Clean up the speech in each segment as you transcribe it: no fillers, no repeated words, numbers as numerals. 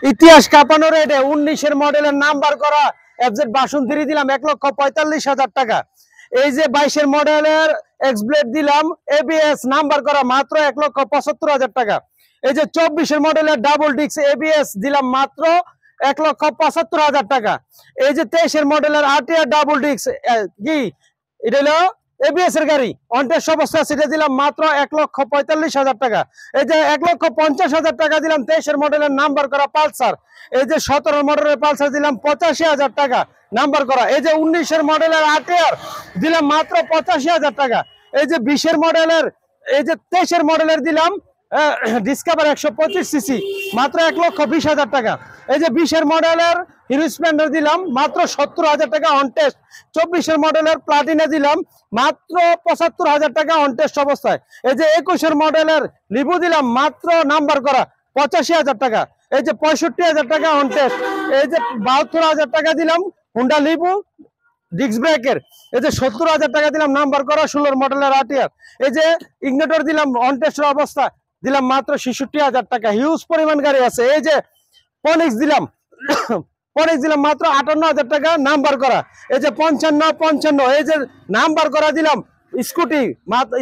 ইতিহাস কাঁপানো রেটে 19-এর মডেলের নাম্বার করা এফজেড ভার্সন 3 দিলাম 1,45,000 টাকা। এই যে 22-এর মডেলের এক্সব্লেড দিলাম এবিএস নাম্বার করা মাত্র 1,75,000 টাকা। এই যে 24-এর মডেলের ডাবল ডিস্ক এবিএস দিলাম মাত্র 1,75,000 টাকা। এই যে 23-এর মডেলের আরটিআর ডাবল ডিস্ক কি এটা হলো এবিএস এর গাড়ি অনটেস্ট অবস্থা, সেটা দিলাম মাত্র 1,45,000 টাকা। এই যে 1,50,000 টাকা দিলাম 23-এর মডেলের নাম্বার করা পালসার। এই যে 17 মডেলের পালসার দিলাম 85,000 টাকা নাম্বার করা। এই যে 19-এর মডেলের আরটিআর দিলাম মাত্র 85,000 টাকা। এই যে 20-এর মডেলের এই যে 23-এর মডেলের দিলাম ডিসকভার 125 সিসি মাত্র 1,20,000 টাকা। এই যে 20-এর মডেলের হিরো স্প্লেন্ডার দিলাম মাত্র 70,000 টাকা অনটেস্ট। 24-এর মডেলের প্লাটিনা দিলাম মাত্র 75,000 টাকা অনটেস্ট অবস্থায়। এই যে 21-এর মডেলের লিবু দিলাম মাত্র নাম্বার করা 85,000 টাকা। এই যে 65,000 টাকা অনটেস্ট। এই যে 72,000 টাকা দিলাম হুন্ডা লিবু ডিস্ক ব্রেকের। এই যে 70,000 টাকা দিলাম নাম্বার করা 16 মডেলের আরটিআর। এই যে ইগনিটর দিলাম অনটেস্টের অবস্থা দিলাম মাত্র 66,000 টাকা। হিউজ পরিমাণ গাড়ি আছে। এই যে পনিক্স দিলাম পনিক্স দিলাম মাত্র 58,000 টাকা নাম্বার করা। এই যে 55 এই যে নাম্বার করা দিলাম স্কুটি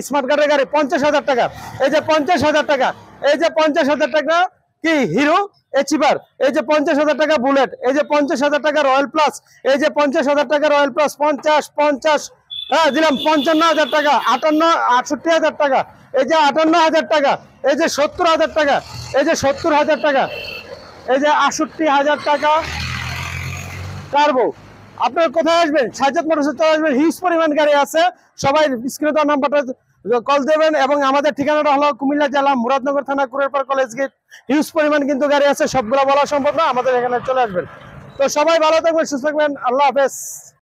স্মার্ট কার্ডের গাড়ি 50,000 টাকা। এই যে 50,000 টাকা। এই যে 50,000 টাকা কি হিরো এচিভার। এই যে 50,000 টাকা বুলেট। এই যে 50,000 টাকা রয়্যাল প্লাস। এই যে 50,000 টাকা রয়্যাল প্লাস 50 হ্যাঁ দিলাম 55,000 টাকা। 68,000 টাকা। এই যে 58,000 টাকা। এই যে 70,000 টাকা। এই যে 70,000 টাকা। এই যে 68,000 টাকা টার্বো। আপনার কোথায় আসবেন? সাজ্জাদ মোটরসে চলে আসবেন। হিউজ পরিমাণ গাড়ি আছে। সবাই স্ক্রিনে দেওয়া নাম্বারটা কল দেবেন এবং আমাদের ঠিকানাটা হলো কুমিল্লা জেলা মুরাদনগর থানা কুরেরপাড় কলেজ গেট। হিউজ পরিমাণ কিন্তু গাড়ি আছে, সবগুলো বলা সম্ভব না, আমাদের এখানে চলে আসবেন। তো সবাই ভালো থাকবেন, সুস্থ থাকবেন, আল্লাহ হাফেজ।